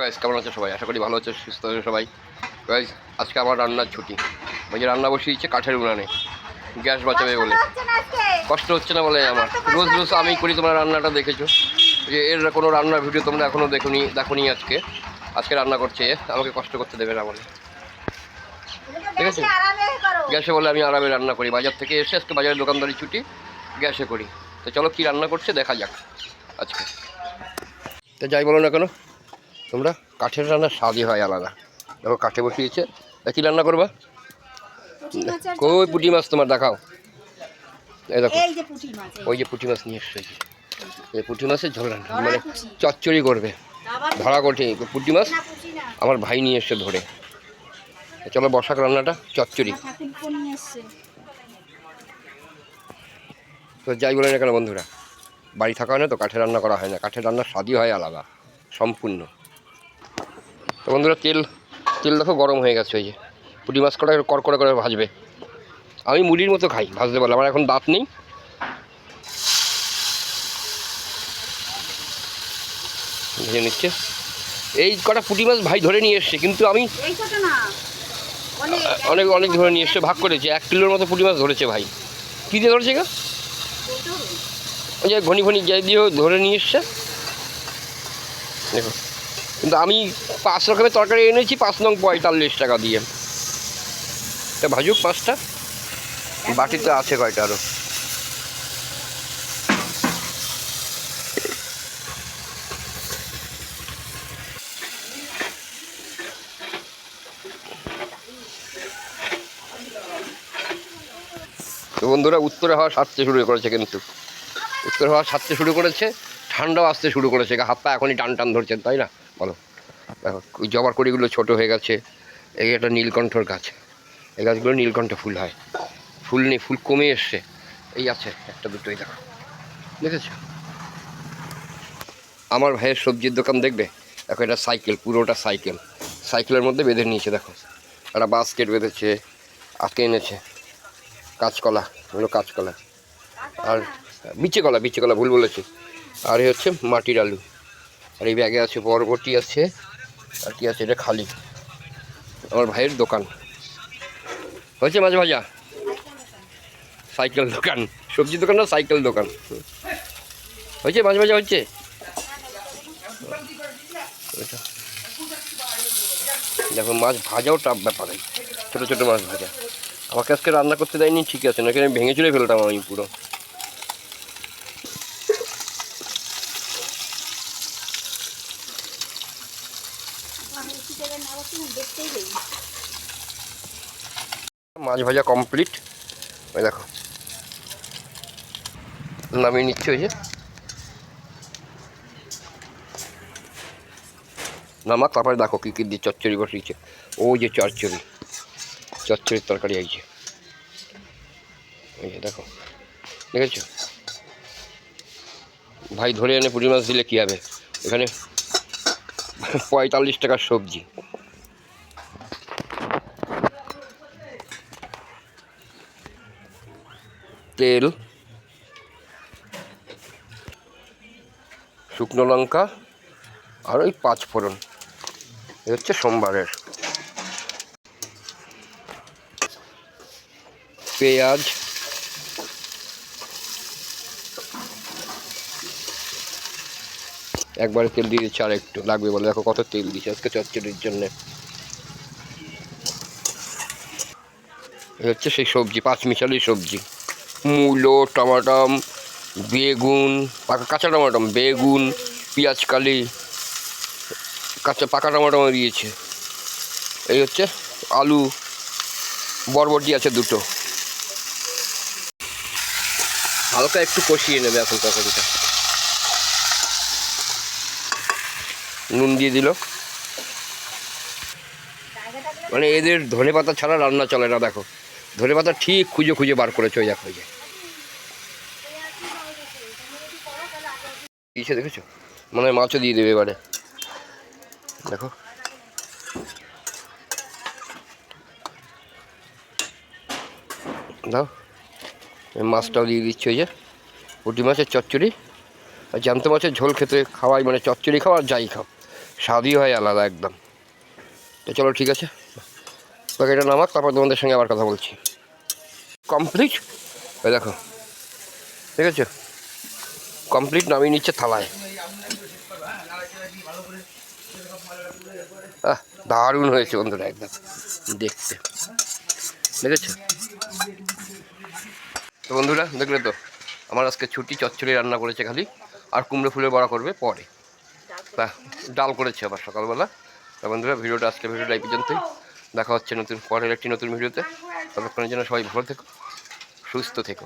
Guys, কেমন আছে সবাই? আশা করি ভালো আছে, সুস্থ আছে সবাই। গাইস, আজকে আমার রান্নার ছুটি। ওই যে রান্না বসিয়েছে কাঠের উনানে, গ্যাস বাঁচাবে বলে। কষ্ট হচ্ছে না বলে আমার, রোজ রোজ আমি করি। তোমরা রান্নাটা দেখেছো যে এর কোনো রান্নার ভিডিও তোমরা এখনও দেখোনি। আজকে রান্না করছে, আমাকে কষ্ট করতে দেবে না বলে, ঠিক আছে? গ্যাসে বলে আমি আরামে রান্না করি। বাজার থেকে এসে আজকে বাজারের দোকানদারি ছুটি, গ্যাসে করি। তো চলো কী রান্না করছে দেখা যাক আজকে। তো যাই বলো না কেন, তোমরা কাঠের রান্নার স্বাদই হয় আলাদা। দেখো কাঠে বসিয়েছে, কী রান্না করবা? কই পুঁটি মাছ তোমার দেখাও। এই দেখো, ওই যে পুঁটি মাছ নিয়ে এসছে। এই পুঁটি মাছের ঝোল রান্না, মানে চচ্চড়ি করবে। ধরা কঠিন পুঁটি মাছ, আমার ভাই নিয়ে এসছে ধরে। চলো বসাক রান্নাটা, চচ্চড়ি। তো যাই বলে না কেন বন্ধুরা, বাড়ি থাকা হয় না তো কাঠে রান্না করা হয় না। কাঠের রান্নার স্বাদই হয় আলাদা সম্পূর্ণ। তো বন্ধুরা তেল দেখো গরম হয়ে গেছে। ওই যে পুঁটি মাছ কটা কড়কড়ে করে ভাজবে। আমি মুড়ির মতো খাই ভাজতে বলে, আমার এখন দাঁত নেই। ভেজে নিচ্ছে। এই কটা পুঁটি মাছ ভাই ধরে নিয়ে এসছে, কিন্তু আমি অনেক ধরে নিয়ে এসছে, ভাগ করেছে। 1 কিলোর মতো পুঁটি মাছ ধরেছে ভাই। কী দিয়ে ধরেছে গা? ওই যে ঘনি যাই দিয়ে ধরে নিয়ে এসছে দেখো। কিন্তু আমি 5 রকমের তরকারি এনেছি, 5 নং 45 টাকা দিয়ে। তা ভাজুক মাছটা, বাটিতে আছে কয়টা আরও। তো বন্ধুরা উত্তরে হাওয়া সারতে শুরু করেছে, কিন্তু উত্তরে হাওয়া সারতে শুরু করেছে, ঠান্ডাও আসতে শুরু করেছে। হাত পা এখনই টান ধরছেন, তাই না বলো? দেখো ওই জবার কড়িগুলো ছোটো হয়ে গেছে। এই একটা নীলকণ্ঠর গাছ, এই গাছগুলো নীলকণ্ঠ ফুল হয়। ফুল নেই, ফুল কমে এসছে। এই আছে একটা দুটোই, দেখো দেখেছো? আমার ভাইয়ের সবজির দোকান দেখবে। দেখো এটা সাইকেল, পুরোটা সাইকেলের মধ্যে বেঁধে নিয়েছে। দেখো একটা বাস্কেট বেঁধেছে, আটকে এনেছে। কাঁচকলা, এগুলো কাঁচকলা। আর বিচে কলা ভুল বলেছি। আর এই হচ্ছে মাটির আলু। আর এই ব্যাগে আছে বরবটি আছে, আর কি আছে, এটা খালি। আমার ভাইয়ের দোকান হয়েছে মাঝে ভাজা। সাইকেল দোকান, সবজির দোকান না, সাইকেল দোকান হয়েছে। মাঝে ভাজা হচ্ছে। দেখো মাছ ভাজাও টাফ ব্যাপার, ছোটো মাছ ভাজা। আমাকে আজকে রান্না করতে দেয়নি, ঠিক আছে, নাকি আমি ভেঙে চুরে ফেলতাম আমি পুরো। মাছ ভাজা কমপ্লিট। ওই দেখো নামিয়ে নিচ্ছে। ওই যে নামাক, তারপরে দেখো কী কী দিয়ে চচ্চড়ি বসিয়েছে। ওই যে চচ্চড়ির তরকারি আইছে। এই যে দেখো, দেখেছো? ভাই ধরে এনে পুঁটি মাছ দিলে কী হবে? এখানে 45 টাকার সবজি। তেল, শুকনো লঙ্কা, আর ওই 5 ফোড়ন। এ হচ্ছে সোমবারের। পেঁয়াজ, একবারে তেল দিয়ে দিচ্ছে, আর একটু লাগবে বলে। দেখো কত তেল দিচ্ছে আজকে চচ্চড়ির জন্যে। এ হচ্ছে সেই সবজি, 5 মিশালি সবজি। মূলো, টমাটম, বেগুন, কাঁচা টমাটম, বেগুন, পেঁয়াজ কালি, পাকা টমাটম দিয়েছে। এই হচ্ছে আলু, বরবটি আছে 2টো। হালকা একটু কষিয়ে নেবে এখন তরকারিটা। নুন দিয়ে দিল। মানে এদের ধনেপাতা ছাড়া রান্না চলে না। দেখো ধনেপাতা ঠিক খুঁজে বার করেছে। ওই দেখো, দিয়েছে, দেখেছো? মনে হয় মাছও দিয়ে দেবে এবারে। দেখো দাও, মাছটাও দিয়ে দিচ্ছে। ওই যে পুঁটি মাছের চচ্চড়ি। আর জ্যান্ত মাছের ঝোল খেতে খাওয়াই, মানে চচ্চড়ি খাও আর যাই খাও, স্বাদই হয় আলাদা একদম। তো চলো ঠিক আছে, প্যাকেটটা নামাক, তারপর তোমাদের সঙ্গে আবার কথা বলছি। কমপ্লিট, ওই দেখো, ঠিক আছে, কমপ্লিট নামিয়ে নিচ্ছে থালায়। দারুণ হয়েছে বন্ধুরা একদম দেখতে, দেখেছো তো বন্ধুরা, দেখলে তো আমার আজকে ছুটি। চচ্চড়ি রান্না করেছে খালি, আর কুমড়ো ফুলের বড়া করবে পরে। তা ডাল করেছে আবার সকালবেলা। তা বন্ধুরা, ভিডিওটা এই পর্যন্তই। দেখা হচ্ছে পরের একটি নতুন ভিডিওতে। ততক্ষণের জন্য সবাই ভালো থেকো, সুস্থ থেকো।